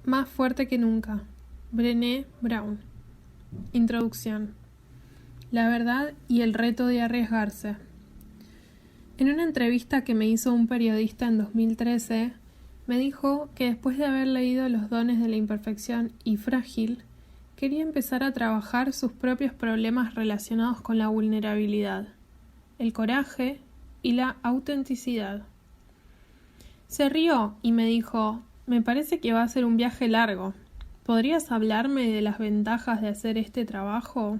Más fuerte que nunca. Brené Brown. Introducción. La verdad y el reto de arriesgarse. En una entrevista que me hizo un periodista en 2013, me dijo que después de haber leído Los dones de la imperfección y Frágil, quería empezar a trabajar sus propios problemas relacionados con la vulnerabilidad, el coraje y la autenticidad. Se rió y me dijo: me parece que va a ser un viaje largo. ¿Podrías hablarme de las ventajas de hacer este trabajo?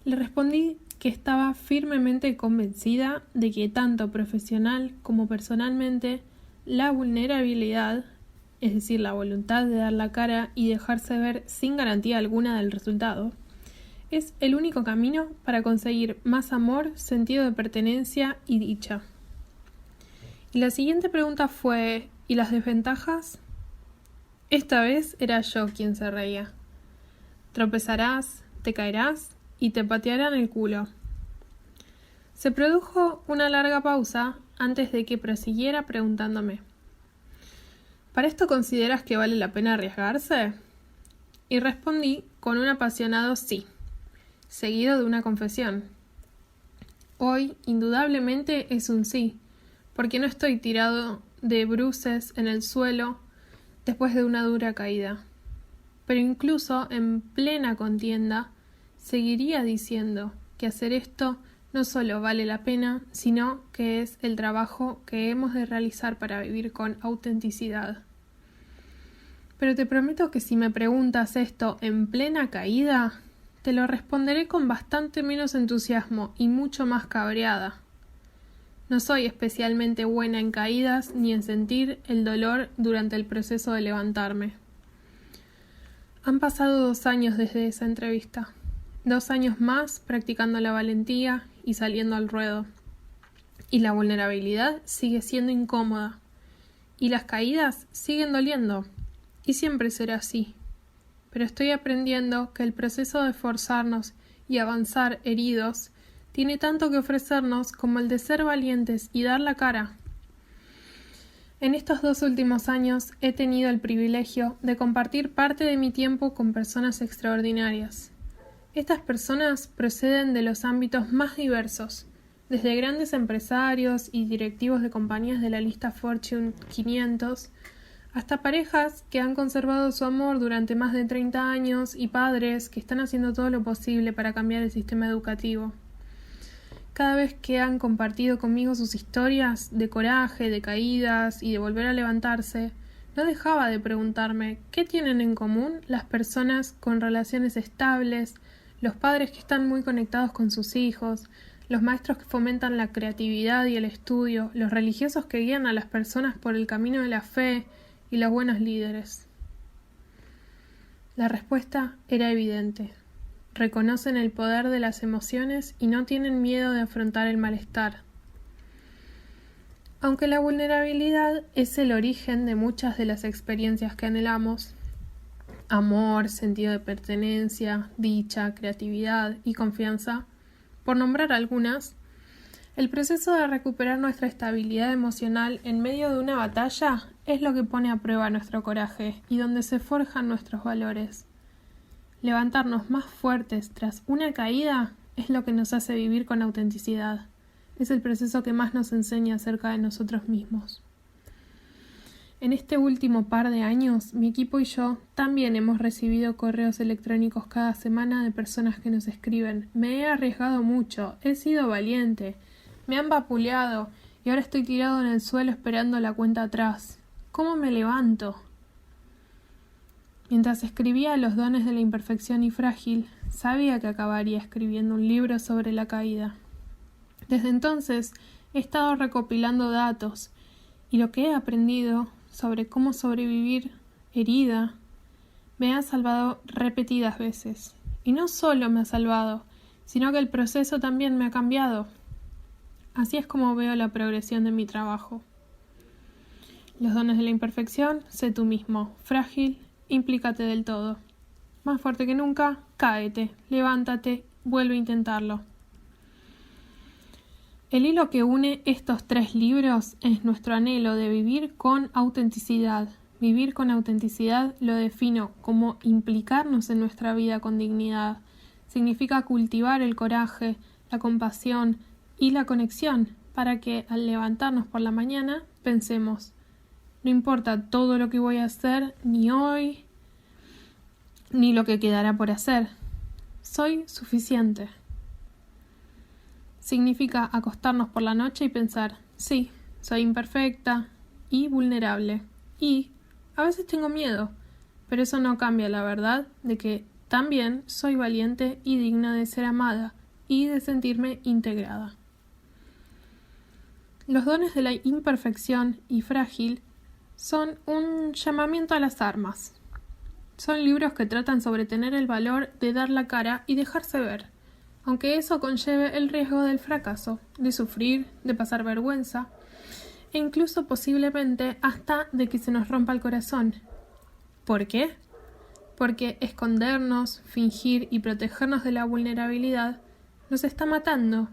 Le respondí que estaba firmemente convencida de que tanto profesional como personalmente la vulnerabilidad, es decir, la voluntad de dar la cara y dejarse ver sin garantía alguna del resultado, es el único camino para conseguir más amor, sentido de pertenencia y dicha. Y la siguiente pregunta fue: ¿y las desventajas? Esta vez era yo quien se reía. Tropezarás, te caerás y te patearán el culo. Se produjo una larga pausa antes de que prosiguiera preguntándome: ¿para esto consideras que vale la pena arriesgarse? Y respondí con un apasionado sí, seguido de una confesión. Hoy, indudablemente, es un sí, porque no estoy tirado de bruces en el suelo después de una dura caída. Pero incluso en plena contienda, seguiría diciendo que hacer esto no solo vale la pena, sino que es el trabajo que hemos de realizar para vivir con autenticidad. Pero te prometo que si me preguntas esto en plena caída, te lo responderé con bastante menos entusiasmo y mucho más cabreada. No soy especialmente buena en caídas ni en sentir el dolor durante el proceso de levantarme. Han pasado 2 años desde esa entrevista. 2 años más practicando la valentía y saliendo al ruedo. Y la vulnerabilidad sigue siendo incómoda. Y las caídas siguen doliendo. Y siempre será así. Pero estoy aprendiendo que el proceso de esforzarnos y avanzar heridos tiene tanto que ofrecernos como el de ser valientes y dar la cara. En estos 2 últimos años he tenido el privilegio de compartir parte de mi tiempo con personas extraordinarias. Estas personas proceden de los ámbitos más diversos, desde grandes empresarios y directivos de compañías de la lista Fortune 500, hasta parejas que han conservado su amor durante más de 30 años y padres que están haciendo todo lo posible para cambiar el sistema educativo. Cada vez que han compartido conmigo sus historias de coraje, de caídas y de volver a levantarse, no dejaba de preguntarme qué tienen en común las personas con relaciones estables, los padres que están muy conectados con sus hijos, los maestros que fomentan la creatividad y el estudio, los religiosos que guían a las personas por el camino de la fe y los buenos líderes. La respuesta era evidente. Reconocen el poder de las emociones y no tienen miedo de afrontar el malestar. Aunque la vulnerabilidad es el origen de muchas de las experiencias que anhelamos, amor, sentido de pertenencia, dicha, creatividad y confianza, por nombrar algunas, el proceso de recuperar nuestra estabilidad emocional en medio de una batalla es lo que pone a prueba nuestro coraje y donde se forjan nuestros valores. Levantarnos más fuertes tras una caída es lo que nos hace vivir con autenticidad. Es el proceso que más nos enseña acerca de nosotros mismos. En este último par de años, mi equipo y yo también hemos recibido correos electrónicos cada semana de personas que nos escriben: me he arriesgado mucho, he sido valiente, me han vapuleado y ahora estoy tirado en el suelo esperando la cuenta atrás. ¿Cómo me levanto? Mientras escribía Los dones de la imperfección y Frágil, sabía que acabaría escribiendo un libro sobre la caída. Desde entonces he estado recopilando datos y lo que he aprendido sobre cómo sobrevivir herida me ha salvado repetidas veces. Y no solo me ha salvado, sino que el proceso también me ha cambiado. Así es como veo la progresión de mi trabajo. Los dones de la imperfección: sé tú mismo. Frágil: implícate del todo. Más fuerte que nunca: cáete, levántate, vuelve a intentarlo. El hilo que une estos 3 libros es nuestro anhelo de vivir con autenticidad, Vivir con autenticidad lo defino como implicarnos en nuestra vida con dignidad. Significa cultivar el coraje, la compasión y la conexión para que al levantarnos por la mañana pensemos: no importa todo lo que voy a hacer, ni hoy, ni lo que quedará por hacer. Soy suficiente. Significa acostarnos por la noche y pensar: sí, soy imperfecta y vulnerable. Y a veces tengo miedo, pero eso no cambia la verdad de que también soy valiente y digna de ser amada y de sentirme integrada. Los dones de la imperfección y frágil son un llamamiento a las armas. Son libros que tratan sobre tener el valor de dar la cara y dejarse ver, aunque eso conlleve el riesgo del fracaso, de sufrir, de pasar vergüenza, e incluso posiblemente hasta de que se nos rompa el corazón. ¿Por qué? Porque escondernos, fingir y protegernos de la vulnerabilidad nos está matando.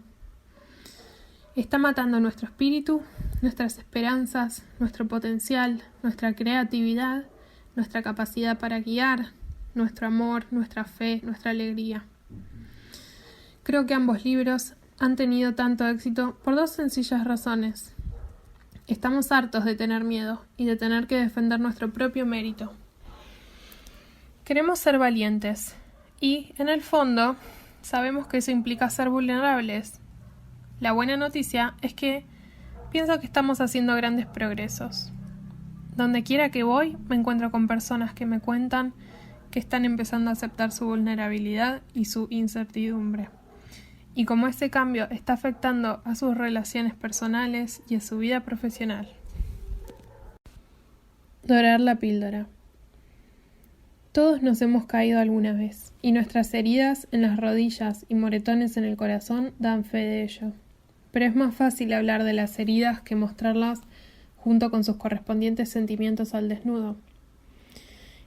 Está matando nuestro espíritu, nuestras esperanzas, nuestro potencial, nuestra creatividad, nuestra capacidad para guiar, nuestro amor, nuestra fe, nuestra alegría. Creo que ambos libros han tenido tanto éxito por dos sencillas razones. Estamos hartos de tener miedo y de tener que defender nuestro propio mérito. Queremos ser valientes y, en el fondo, sabemos que eso implica ser vulnerables. La buena noticia es que pienso que estamos haciendo grandes progresos. Donde quiera que voy, me encuentro con personas que me cuentan que están empezando a aceptar su vulnerabilidad y su incertidumbre. Y cómo ese cambio está afectando a sus relaciones personales y a su vida profesional. Dorar la píldora. Todos nos hemos caído alguna vez, y nuestras heridas en las rodillas y moretones en el corazón dan fe de ello. Pero es más fácil hablar de las heridas que mostrarlas junto con sus correspondientes sentimientos al desnudo.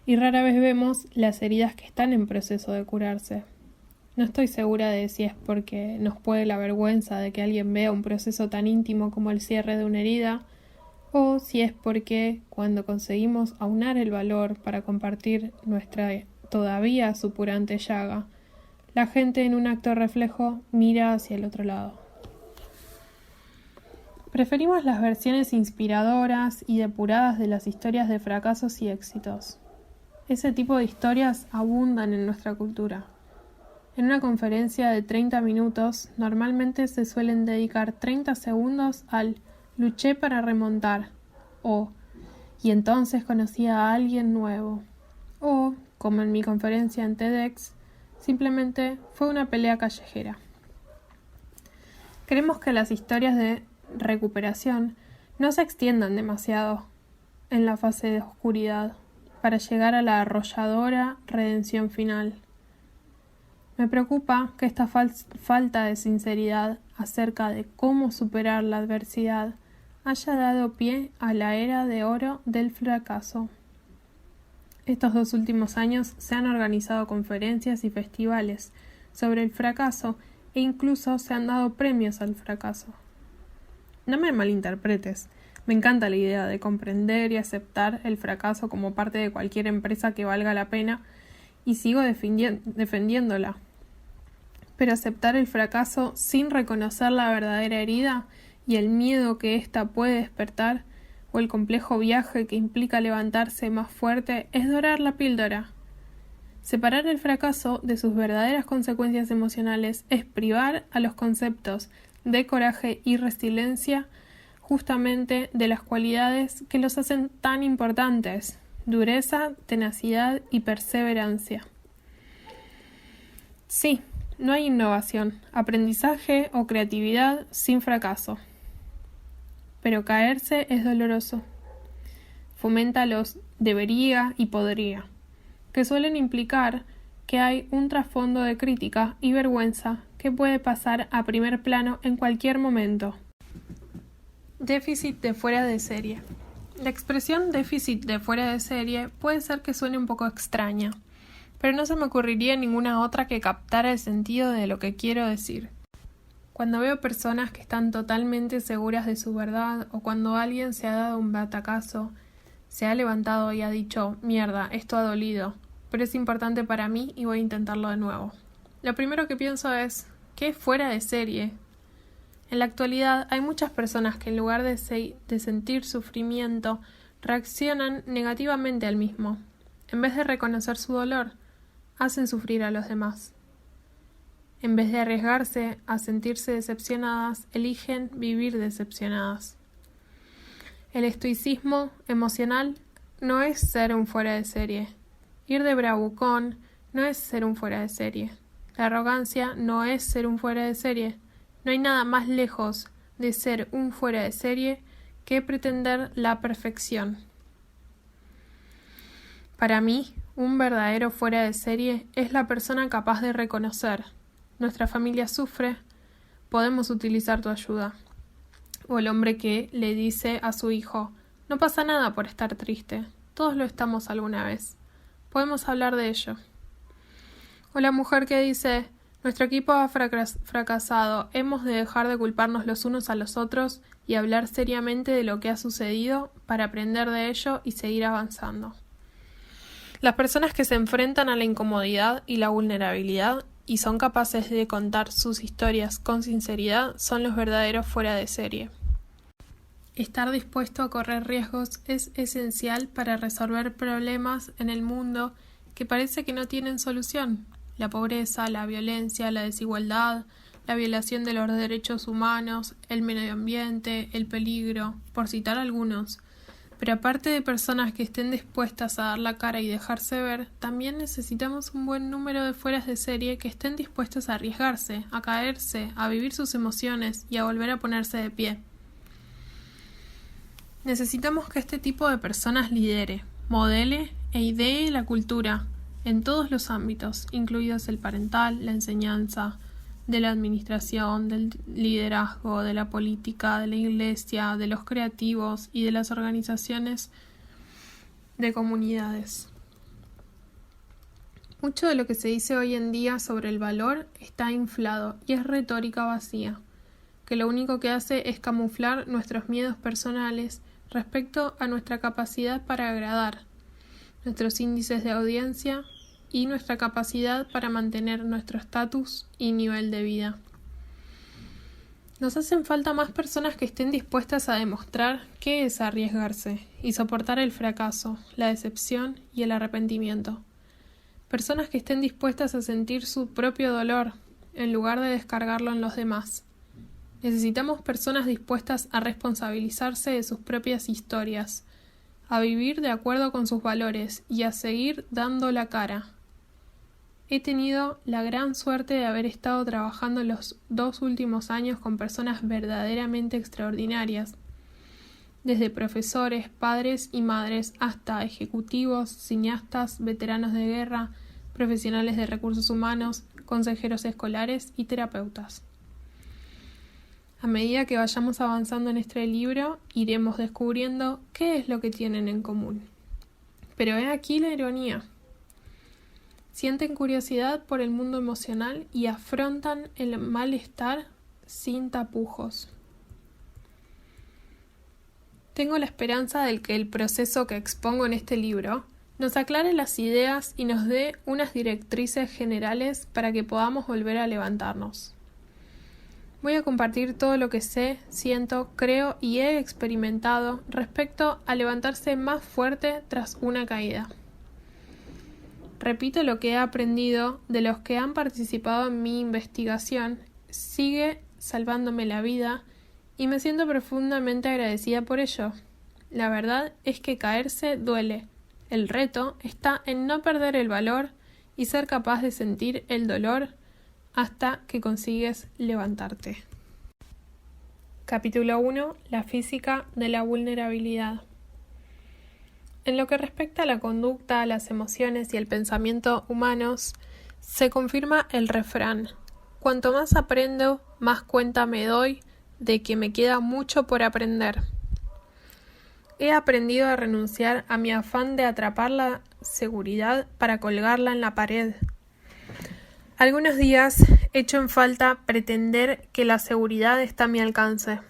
Y rara vez vemos las heridas que están en proceso de curarse. No estoy segura de si es porque nos puede la vergüenza de que alguien vea un proceso tan íntimo como el cierre de una herida, o si es porque cuando conseguimos aunar el valor para compartir nuestra todavía supurante llaga, la gente en un acto reflejo mira hacia el otro lado. Preferimos las versiones inspiradoras y depuradas de las historias de fracasos y éxitos. Ese tipo de historias abundan en nuestra cultura. En una conferencia de 30 minutos, normalmente se suelen dedicar 30 segundos al «luché para remontar» o «y entonces conocí a alguien nuevo» o, como en mi conferencia en TEDx, simplemente «fue una pelea callejera». Queremos que las historias de recuperación no se extiendan demasiado en la fase de oscuridad para llegar a la arrolladora redención final. Me preocupa que esta falta de sinceridad acerca de cómo superar la adversidad haya dado pie a la era de oro del fracaso. Estos 2 últimos años se han organizado conferencias y festivales sobre el fracaso e incluso se han dado premios al fracaso. No me malinterpretes, me encanta la idea de comprender y aceptar el fracaso como parte de cualquier empresa que valga la pena y sigo defendiéndola. Pero aceptar el fracaso sin reconocer la verdadera herida y el miedo que ésta puede despertar o el complejo viaje que implica levantarse más fuerte es dorar la píldora. Separar el fracaso de sus verdaderas consecuencias emocionales es privar a los conceptos de coraje y resiliencia justamente de las cualidades que los hacen tan importantes: dureza, tenacidad y perseverancia. Sí, no hay innovación, aprendizaje o creatividad sin fracaso. Pero caerse es doloroso. Fomenta los debería y podría, que suelen implicar que hay un trasfondo de crítica y vergüenza que puede pasar a primer plano en cualquier momento. Déficit de fuera de serie. La expresión déficit de fuera de serie puede ser que suene un poco extraña, pero no se me ocurriría ninguna otra que captara el sentido de lo que quiero decir. Cuando veo personas que están totalmente seguras de su verdad o cuando alguien se ha dado un batacazo, se ha levantado y ha dicho, mierda, esto ha dolido, pero es importante para mí y voy a intentarlo de nuevo. Lo primero que pienso es, ¿qué es fuera de serie? En la actualidad hay muchas personas que en lugar de sentir sufrimiento, reaccionan negativamente al mismo. En vez de reconocer su dolor, hacen sufrir a los demás. En vez de arriesgarse a sentirse decepcionadas, eligen vivir decepcionadas. El estoicismo emocional no es ser un fuera de serie. Ir de bravucón no es ser un fuera de serie. La arrogancia no es ser un fuera de serie. No hay nada más lejos de ser un fuera de serie que pretender la perfección. Para mí, un verdadero fuera de serie es la persona capaz de reconocer: nuestra familia sufre, podemos utilizar tu ayuda. O el hombre que le dice a su hijo, no pasa nada por estar triste, todos lo estamos alguna vez, podemos hablar de ello. O la mujer que dice, nuestro equipo ha fracasado, hemos de dejar de culparnos los unos a los otros y hablar seriamente de lo que ha sucedido para aprender de ello y seguir avanzando. Las personas que se enfrentan a la incomodidad y la vulnerabilidad y son capaces de contar sus historias con sinceridad son los verdaderos fuera de serie. Estar dispuesto a correr riesgos es esencial para resolver problemas en el mundo que parece que no tienen solución. La pobreza, la violencia, la desigualdad, la violación de los derechos humanos, el medio ambiente, el peligro, por citar algunos. Pero aparte de personas que estén dispuestas a dar la cara y dejarse ver, también necesitamos un buen número de fueras de serie que estén dispuestos a arriesgarse, a caerse, a vivir sus emociones y a volver a ponerse de pie. Necesitamos que este tipo de personas lidere, modele e idee la cultura en todos los ámbitos, incluidos el parental, la enseñanza, de la administración, del liderazgo, de la política, de la iglesia, de los creativos y de las organizaciones de comunidades. Mucho de lo que se dice hoy en día sobre el valor está inflado y es retórica vacía, que lo único que hace es camuflar nuestros miedos personales respecto a nuestra capacidad para agradar, nuestros índices de audiencia y nuestra capacidad para mantener nuestro estatus y nivel de vida. Nos hacen falta más personas que estén dispuestas a demostrar qué es arriesgarse y soportar el fracaso, la decepción y el arrepentimiento. Personas que estén dispuestas a sentir su propio dolor en lugar de descargarlo en los demás. Necesitamos personas dispuestas a responsabilizarse de sus propias historias, a vivir de acuerdo con sus valores y a seguir dando la cara. He tenido la gran suerte de haber estado trabajando los 2 últimos años con personas verdaderamente extraordinarias, desde profesores, padres y madres hasta ejecutivos, cineastas, veteranos de guerra, profesionales de recursos humanos, consejeros escolares y terapeutas. A medida que vayamos avanzando en este libro, iremos descubriendo qué es lo que tienen en común. Pero he aquí la ironía. Sienten curiosidad por el mundo emocional y afrontan el malestar sin tapujos. Tengo la esperanza de que el proceso que expongo en este libro nos aclare las ideas y nos dé unas directrices generales para que podamos volver a levantarnos. Voy a compartir todo lo que sé, siento, creo y he experimentado respecto a levantarse más fuerte tras una caída. Repito lo que he aprendido de los que han participado en mi investigación, sigue salvándome la vida y me siento profundamente agradecida por ello. La verdad es que caerse duele. El reto está en no perder el valor y ser capaz de sentir el dolor hasta que consigues levantarte. Capítulo 1. La física de la vulnerabilidad. En lo que respecta a la conducta, las emociones y el pensamiento humanos, se confirma el refrán: cuanto más aprendo, más cuenta me doy de que me queda mucho por aprender. He aprendido a renunciar a mi afán de atrapar la seguridad para colgarla en la pared. Algunos días echo en falta pretender que la seguridad está a mi alcance.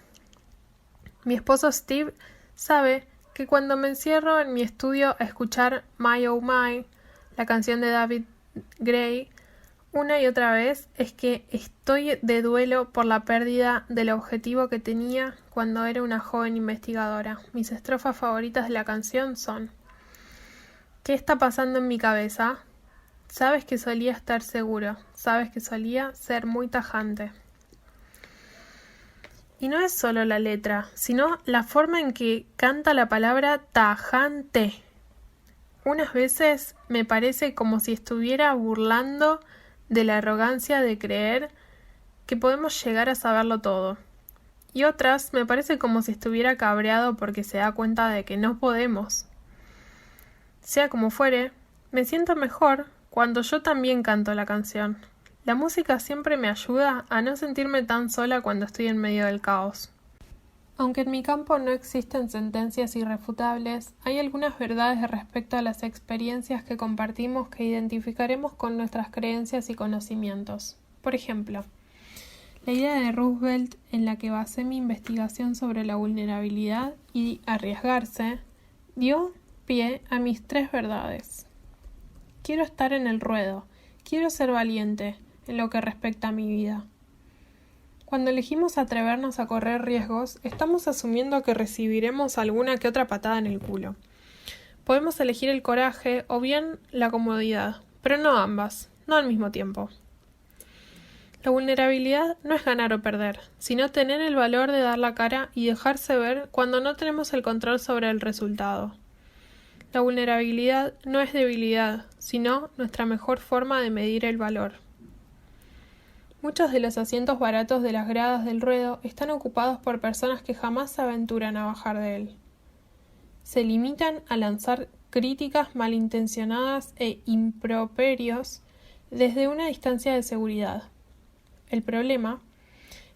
Mi esposo Steve sabe que cuando me encierro en mi estudio a escuchar My Oh My, la canción de David Gray, una y otra vez, es que estoy de duelo por la pérdida del objetivo que tenía cuando era una joven investigadora. Mis estrofas favoritas de la canción son: ¿qué está pasando en mi cabeza? Sabes que solía estar seguro, sabes que solía ser muy tajante. Y no es solo la letra, sino la forma en que canta la palabra tajante. Unas veces me parece como si estuviera burlando de la arrogancia de creer que podemos llegar a saberlo todo. Y otras me parece como si estuviera cabreado porque se da cuenta de que no podemos. Sea como fuere, me siento mejor cuando yo también canto la canción. La música siempre me ayuda a no sentirme tan sola cuando estoy en medio del caos. Aunque en mi campo no existen sentencias irrefutables, hay algunas verdades respecto a las experiencias que compartimos que identificaremos con nuestras creencias y conocimientos. Por ejemplo, la idea de Roosevelt en la que basé mi investigación sobre la vulnerabilidad y arriesgarse dio pie a mis 3 verdades. Quiero estar en el ruedo, quiero ser valiente en lo que respecta a mi vida. Cuando elegimos atrevernos a correr riesgos, estamos asumiendo que recibiremos alguna que otra patada en el culo. Podemos elegir el coraje o bien la comodidad, pero no ambas, no al mismo tiempo. La vulnerabilidad no es ganar o perder, sino tener el valor de dar la cara y dejarse ver cuando no tenemos el control sobre el resultado. La vulnerabilidad no es debilidad, sino nuestra mejor forma de medir el valor. Muchos de los asientos baratos de las gradas del ruedo están ocupados por personas que jamás se aventuran a bajar de él. Se limitan a lanzar críticas malintencionadas e improperios desde una distancia de seguridad. El problema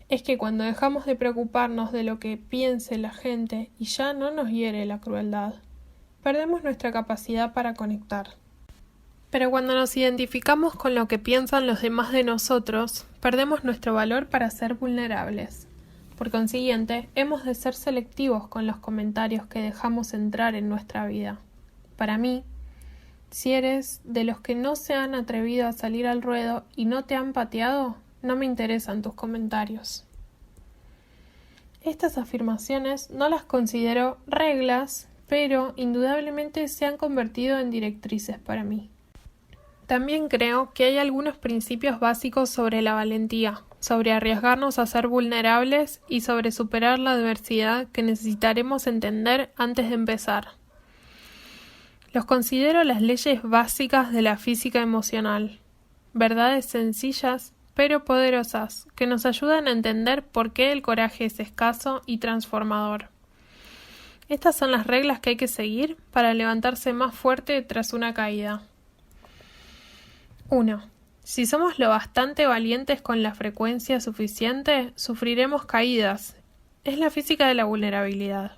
es que cuando dejamos de preocuparnos de lo que piense la gente y ya no nos hiere la crueldad, perdemos nuestra capacidad para conectar. Pero cuando nos identificamos con lo que piensan los demás de nosotros, perdemos nuestro valor para ser vulnerables. Por consiguiente, hemos de ser selectivos con los comentarios que dejamos entrar en nuestra vida. Para mí, si eres de los que no se han atrevido a salir al ruedo y no te han pateado, no me interesan tus comentarios. Estas afirmaciones no las considero reglas, pero indudablemente se han convertido en directrices para mí. También creo que hay algunos principios básicos sobre la valentía, sobre arriesgarnos a ser vulnerables y sobre superar la adversidad que necesitaremos entender antes de empezar. Los considero las leyes básicas de la física emocional, verdades sencillas pero poderosas que nos ayudan a entender por qué el coraje es escaso y transformador. Estas son las reglas que hay que seguir para levantarse más fuerte tras una caída. 1. Si somos lo bastante valientes con la frecuencia suficiente, sufriremos caídas. Es la física de la vulnerabilidad.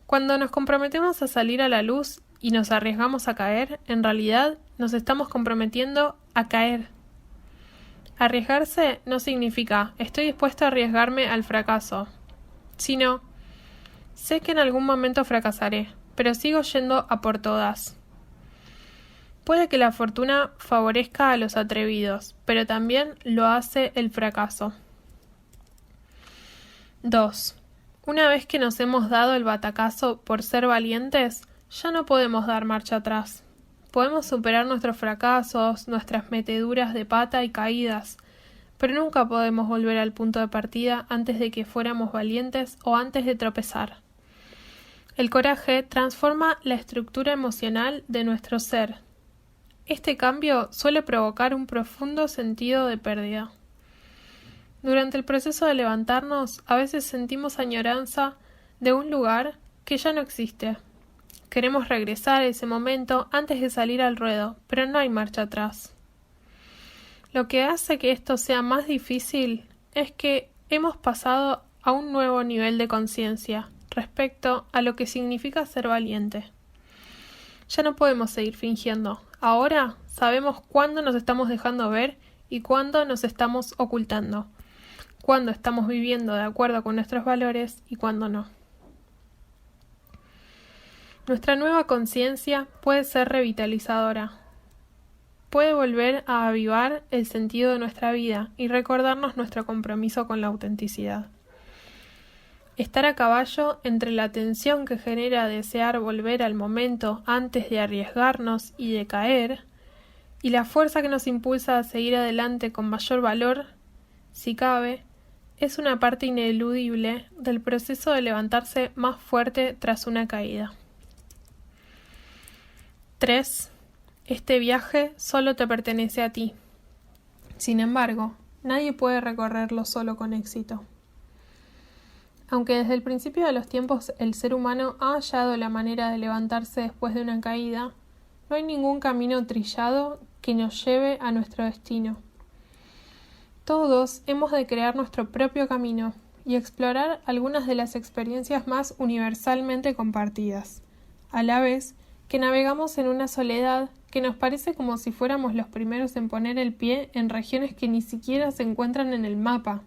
Cuando nos comprometemos a salir a la luz y nos arriesgamos a caer, en realidad nos estamos comprometiendo a caer. Arriesgarse no significa estoy dispuesto a arriesgarme al fracaso, sino sé que en algún momento fracasaré, pero sigo yendo a por todas. Puede que la fortuna favorezca a los atrevidos, pero también lo hace el fracaso. 2. Una vez que nos hemos dado el batacazo por ser valientes, ya no podemos dar marcha atrás. Podemos superar nuestros fracasos, nuestras meteduras de pata y caídas, pero nunca podemos volver al punto de partida antes de que fuéramos valientes o antes de tropezar. El coraje transforma la estructura emocional de nuestro ser. Este cambio suele provocar un profundo sentido de pérdida. Durante el proceso de levantarnos, a veces sentimos añoranza de un lugar que ya no existe. Queremos regresar a ese momento antes de salir al ruedo, pero no hay marcha atrás. Lo que hace que esto sea más difícil es que hemos pasado a un nuevo nivel de conciencia respecto a lo que significa ser valiente. Ya no podemos seguir fingiendo. Ahora sabemos cuándo nos estamos dejando ver y cuándo nos estamos ocultando, cuándo estamos viviendo de acuerdo con nuestros valores y cuándo no. Nuestra nueva conciencia puede ser revitalizadora. Puede volver a avivar el sentido de nuestra vida y recordarnos nuestro compromiso con la autenticidad. Estar a caballo entre la tensión que genera desear volver al momento antes de arriesgarnos y de caer, y la fuerza que nos impulsa a seguir adelante con mayor valor, si cabe, es una parte ineludible del proceso de levantarse más fuerte tras una caída. 3. Este viaje solo te pertenece a ti. Sin embargo, nadie puede recorrerlo solo con éxito. Aunque desde el principio de los tiempos el ser humano ha hallado la manera de levantarse después de una caída, no hay ningún camino trillado que nos lleve a nuestro destino. Todos hemos de crear nuestro propio camino y explorar algunas de las experiencias más universalmente compartidas, a la vez que navegamos en una soledad que nos parece como si fuéramos los primeros en poner el pie en regiones que ni siquiera se encuentran en el mapa.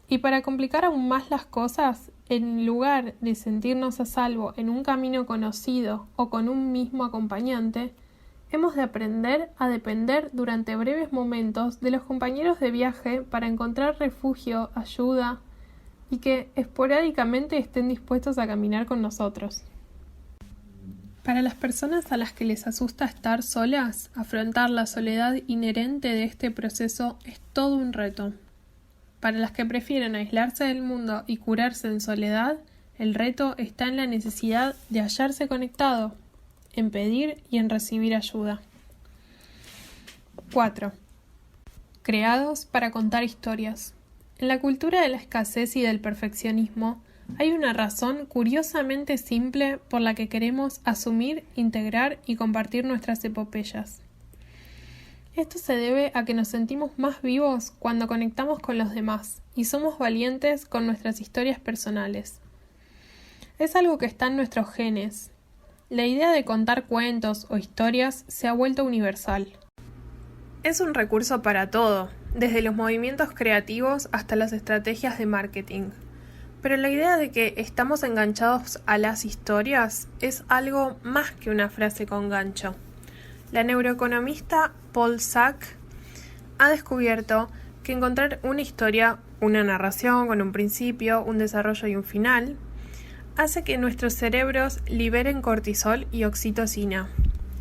Y para complicar aún más las cosas, en lugar de sentirnos a salvo en un camino conocido o con un mismo acompañante, hemos de aprender a depender durante breves momentos de los compañeros de viaje para encontrar refugio, ayuda y que esporádicamente estén dispuestos a caminar con nosotros. Para las personas a las que les asusta estar solas, afrontar la soledad inherente de este proceso es todo un reto. Para las que prefieren aislarse del mundo y curarse en soledad, el reto está en la necesidad de hallarse conectado, en pedir y en recibir ayuda. 4. Creados para contar historias. En la cultura de la escasez y del perfeccionismo, hay una razón curiosamente simple por la que queremos asumir, integrar y compartir nuestras epopeyas. Esto se debe a que nos sentimos más vivos cuando conectamos con los demás y somos valientes con nuestras historias personales. Es algo que está en nuestros genes. La idea de contar cuentos o historias se ha vuelto universal. Es un recurso para todo, desde los movimientos creativos hasta las estrategias de marketing. Pero la idea de que estamos enganchados a las historias es algo más que una frase con gancho. La neuroeconomista Paul Sack ha descubierto que encontrar una historia, una narración con un principio, un desarrollo y un final, hace que nuestros cerebros liberen cortisol y oxitocina.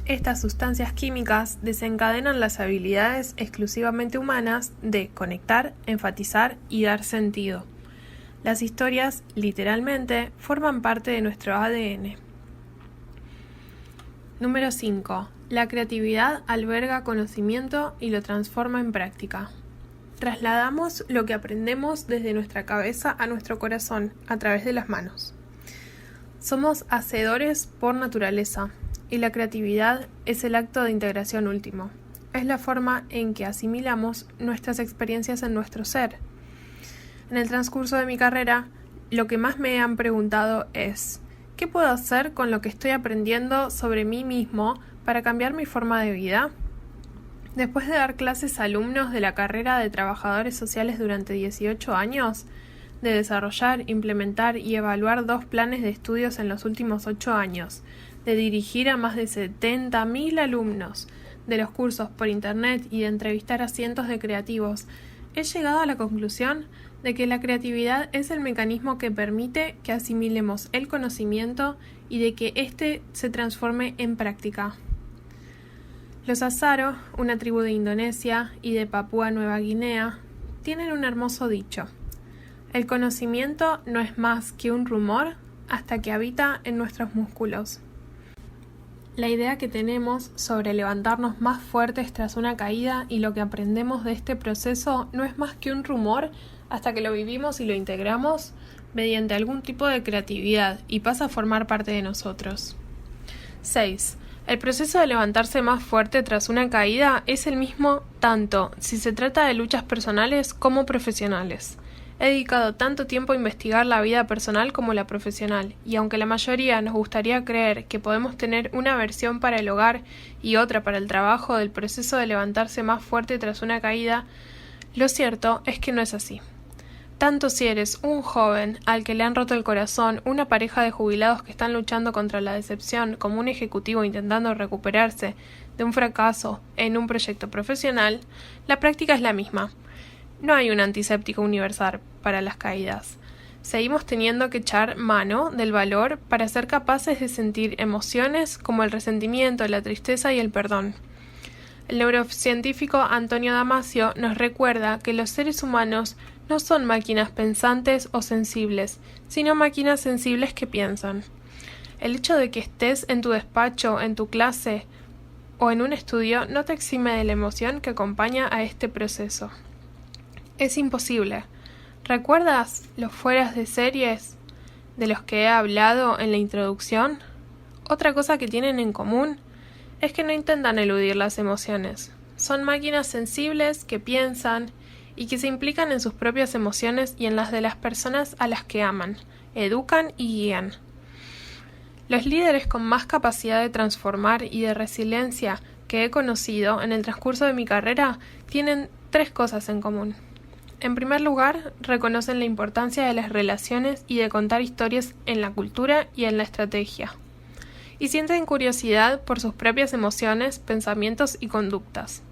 Estas sustancias químicas desencadenan las habilidades exclusivamente humanas de conectar, enfatizar y dar sentido. Las historias, literalmente, forman parte de nuestro ADN. Número 5. La creatividad alberga conocimiento y lo transforma en práctica. Trasladamos lo que aprendemos desde nuestra cabeza a nuestro corazón a través de las manos. Somos hacedores por naturaleza, y la creatividad es el acto de integración último. Es la forma en que asimilamos nuestras experiencias en nuestro ser. En el transcurso de mi carrera, lo que más me han preguntado es: ¿qué puedo hacer con lo que estoy aprendiendo sobre mí mismo para cambiar mi forma de vida? Después de dar clases a alumnos de la carrera de trabajadores sociales durante 18 años, de desarrollar, implementar y evaluar 2 planes de estudios en los últimos 8 años, de dirigir a más de 70.000 alumnos, de los cursos por internet y de entrevistar a cientos de creativos, he llegado a la conclusión de que la creatividad es el mecanismo que permite que asimilemos el conocimiento y de que éste se transforme en práctica. Los Asaro, una tribu de Indonesia y de Papúa Nueva Guinea, tienen un hermoso dicho: el conocimiento no es más que un rumor hasta que habita en nuestros músculos. La idea que tenemos sobre levantarnos más fuertes tras una caída y lo que aprendemos de este proceso no es más que un rumor hasta que lo vivimos y lo integramos mediante algún tipo de creatividad y pasa a formar parte de nosotros. 6. El proceso de levantarse más fuerte tras una caída es el mismo tanto si se trata de luchas personales como profesionales. He dedicado tanto tiempo a investigar la vida personal como la profesional, y aunque la mayoría nos gustaría creer que podemos tener una versión para el hogar y otra para el trabajo del proceso de levantarse más fuerte tras una caída, lo cierto es que no es así. tanto si eres un joven al que le han roto el corazón, una pareja de jubilados que están luchando contra la decepción, como un ejecutivo intentando recuperarse de un fracaso en un proyecto profesional, la práctica es la misma. No hay un antiséptico universal para las caídas. Seguimos teniendo que echar mano del valor para ser capaces de sentir emociones como el resentimiento, la tristeza y el perdón. El neurocientífico Antonio Damasio nos recuerda que los seres humanos no son máquinas pensantes o sensibles, sino máquinas sensibles que piensan. El hecho de que estés en tu despacho, en tu clase o en un estudio no te exime de la emoción que acompaña a este proceso. Es imposible. ¿Recuerdas los fueras de series de los que he hablado en la introducción? Otra cosa que tienen en común es que no intentan eludir las emociones. Son máquinas sensibles que piensan y que se implican en sus propias emociones y en las de las personas a las que aman, educan y guían. Los líderes con más capacidad de transformar y de resiliencia que he conocido en el transcurso de mi carrera tienen 3 cosas en común. En primer lugar, reconocen la importancia de las relaciones y de contar historias en la cultura y en la estrategia. Y sienten curiosidad por sus propias emociones, pensamientos y conductas.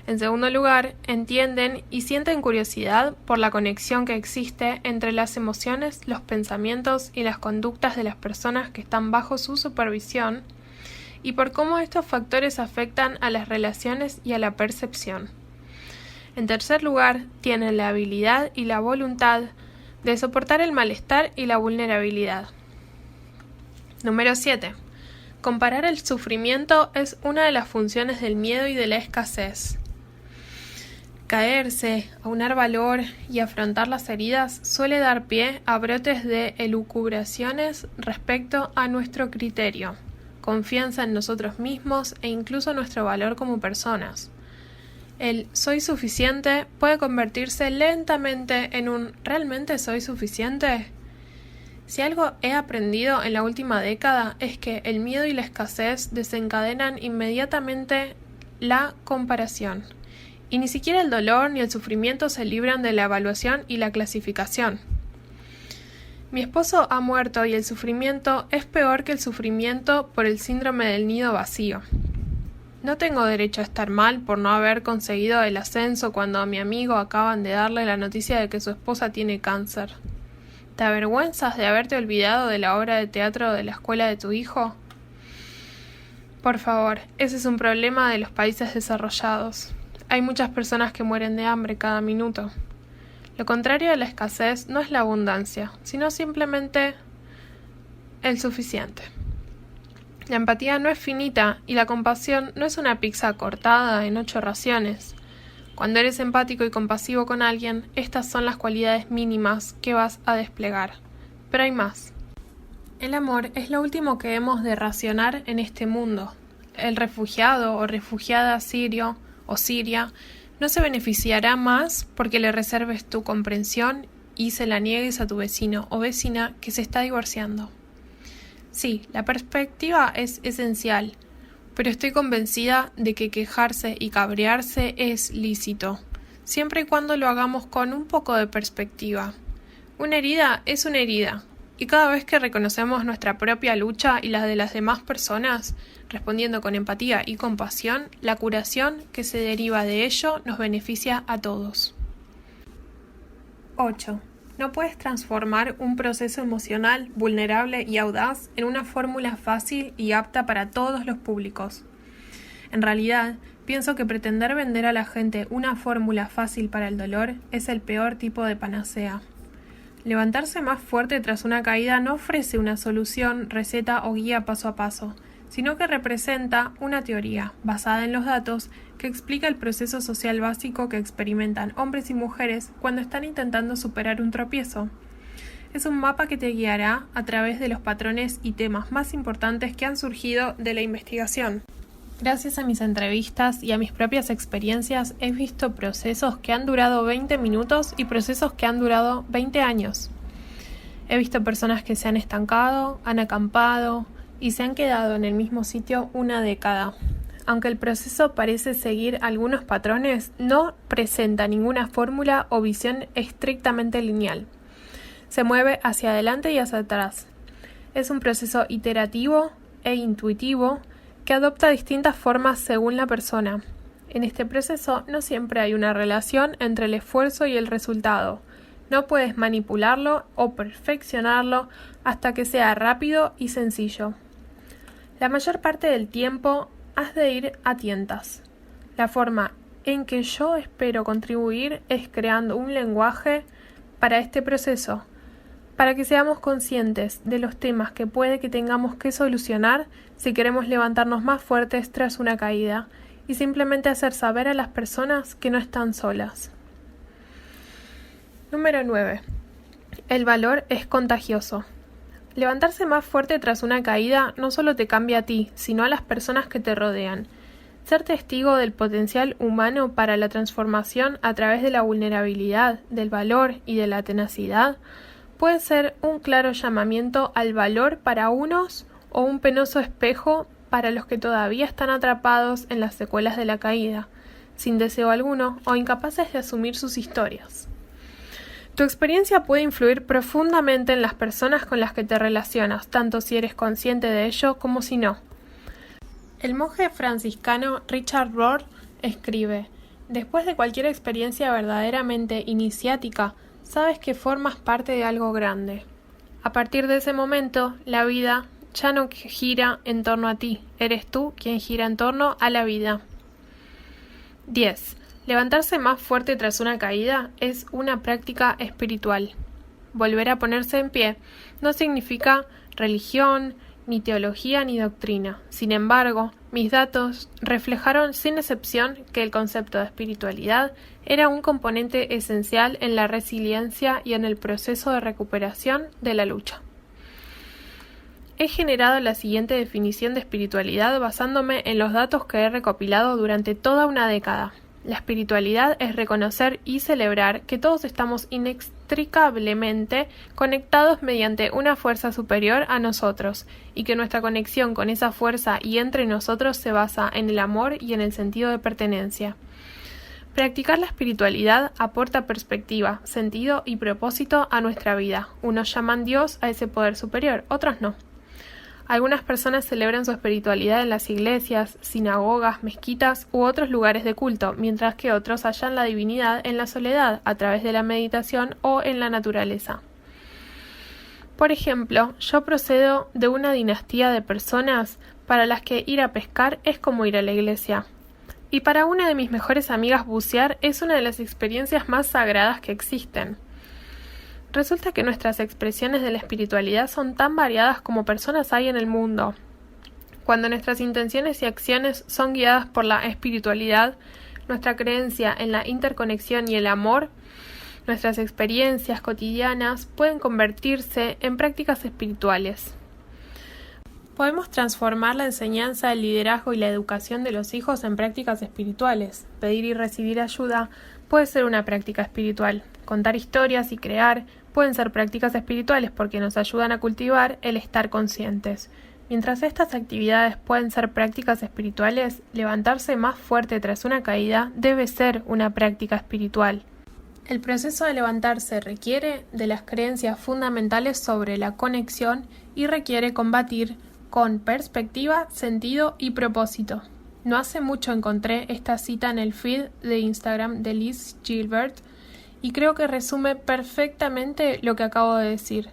En segundo lugar, entienden y sienten curiosidad por la conexión que existe entre las emociones, los pensamientos y las conductas de las personas que están bajo su supervisión y por cómo estos factores afectan a las relaciones y a la percepción. En tercer lugar, tienen la habilidad y la voluntad de soportar el malestar y la vulnerabilidad. Número 7. Comparar el sufrimiento es una de las funciones del miedo y de la escasez. Caerse, aunar valor y afrontar las heridas suele dar pie a brotes de elucubraciones respecto a nuestro criterio, confianza en nosotros mismos e incluso nuestro valor como personas. El «soy suficiente» puede convertirse lentamente en un «¿realmente soy suficiente?». Si algo he aprendido en la última década es que el miedo y la escasez desencadenan inmediatamente la comparación. Y ni siquiera el dolor ni el sufrimiento se libran de la evaluación y la clasificación. Mi esposo ha muerto y el sufrimiento es peor que el sufrimiento por el síndrome del nido vacío. No tengo derecho a estar mal por no haber conseguido el ascenso cuando a mi amigo acaban de darle la noticia de que su esposa tiene cáncer. ¿Te avergüenzas de haberte olvidado de la obra de teatro de la escuela de tu hijo? Por favor, ese es un problema de los países desarrollados. Hay muchas personas que mueren de hambre cada minuto. Lo contrario de la escasez no es la abundancia, sino simplemente el suficiente. La empatía no es finita y la compasión no es una pizza cortada en 8 raciones. Cuando eres empático y compasivo con alguien, estas son las cualidades mínimas que vas a desplegar. Pero hay más. El amor es lo último que hemos de racionar en este mundo. El refugiado o refugiada sirio o siria no se beneficiará más porque le reserves tu comprensión y se la niegues a tu vecino o vecina que se está divorciando. Sí, la perspectiva es esencial, pero estoy convencida de que quejarse y cabrearse es lícito, siempre y cuando lo hagamos con un poco de perspectiva. Una herida es una herida, y cada vez que reconocemos nuestra propia lucha y la de las demás personas, respondiendo con empatía y compasión, la curación que se deriva de ello nos beneficia a todos. 8. No puedes transformar un proceso emocional, vulnerable y audaz en una fórmula fácil y apta para todos los públicos. En realidad, pienso que pretender vender a la gente una fórmula fácil para el dolor es el peor tipo de panacea. Levantarse más fuerte tras una caída no ofrece una solución, receta o guía paso a paso, sino que representa una teoría, basada en los datos, que explica el proceso social básico que experimentan hombres y mujeres cuando están intentando superar un tropiezo. Es un mapa que te guiará a través de los patrones y temas más importantes que han surgido de la investigación. Gracias a mis entrevistas y a mis propias experiencias he visto procesos que han durado 20 minutos y procesos que han durado 20 años. He visto personas que se han estancado, han acampado y se han quedado en el mismo sitio una década. aunque el proceso parece seguir algunos patrones, no presenta ninguna fórmula o visión estrictamente lineal. Se mueve hacia adelante y hacia atrás. Es un proceso iterativo e intuitivo que adopta distintas formas según la persona. En este proceso no siempre hay una relación entre el esfuerzo y el resultado. No puedes manipularlo o perfeccionarlo hasta que sea rápido y sencillo. La mayor parte del tiempo has de ir a tientas. La forma en que yo espero contribuir es creando un lenguaje para este proceso, para que seamos conscientes de los temas que puede que tengamos que solucionar si queremos levantarnos más fuertes tras una caída y simplemente hacer saber a las personas que no están solas. Número 9. El valor es contagioso. Levantarse más fuerte tras una caída no solo te cambia a ti, sino a las personas que te rodean. Ser testigo del potencial humano para la transformación a través de la vulnerabilidad, del valor y de la tenacidad puede ser un claro llamamiento al valor para unos o un penoso espejo para los que todavía están atrapados en las secuelas de la caída, sin deseo alguno o incapaces de asumir sus historias. Tu experiencia puede influir profundamente en las personas con las que te relacionas, tanto si eres consciente de ello como si no. El monje franciscano Richard Rohr escribe: después de cualquier experiencia verdaderamente iniciática, sabes que formas parte de algo grande. A partir de ese momento, la vida ya no gira en torno a ti, eres tú quien gira en torno a la vida. 10. Levantarse más fuerte tras una caída es una práctica espiritual. Volver a ponerse en pie no significa religión, ni teología, ni doctrina. Sin embargo, mis datos reflejaron sin excepción que el concepto de espiritualidad era un componente esencial en la resiliencia y en el proceso de recuperación de la lucha. He generado la siguiente definición de espiritualidad basándome en los datos que he recopilado durante toda una década. La espiritualidad es reconocer y celebrar que todos estamos inextricablemente conectados mediante una fuerza superior a nosotros, y que nuestra conexión con esa fuerza y entre nosotros se basa en el amor y en el sentido de pertenencia. Practicar la espiritualidad aporta perspectiva, sentido y propósito a nuestra vida. Unos llaman Dios a ese poder superior, otros no. Algunas personas celebran su espiritualidad en las iglesias, sinagogas, mezquitas u otros lugares de culto, mientras que otros hallan la divinidad en la soledad, a través de la meditación o en la naturaleza. Por ejemplo, yo procedo de una dinastía de personas para las que ir a pescar es como ir a la iglesia. Y para una de mis mejores amigas bucear es una de las experiencias más sagradas que existen. Resulta que nuestras expresiones de la espiritualidad son tan variadas como personas hay en el mundo. Cuando nuestras intenciones y acciones son guiadas por la espiritualidad, nuestra creencia en la interconexión y el amor, nuestras experiencias cotidianas pueden convertirse en prácticas espirituales. Podemos transformar la enseñanza, el liderazgo y la educación de los hijos en prácticas espirituales. Pedir y recibir ayuda puede ser una práctica espiritual. Contar historias y crear pueden ser prácticas espirituales porque nos ayudan a cultivar el estar conscientes. Mientras estas actividades pueden ser prácticas espirituales, levantarse más fuerte tras una caída debe ser una práctica espiritual. El proceso de levantarse requiere de las creencias fundamentales sobre la conexión y requiere combatir con perspectiva, sentido y propósito. No hace mucho encontré esta cita en el feed de Instagram de Liz Gilbert y creo que resume perfectamente lo que acabo de decir.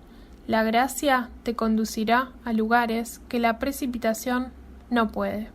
La gracia te conducirá a lugares que la precipitación no puede.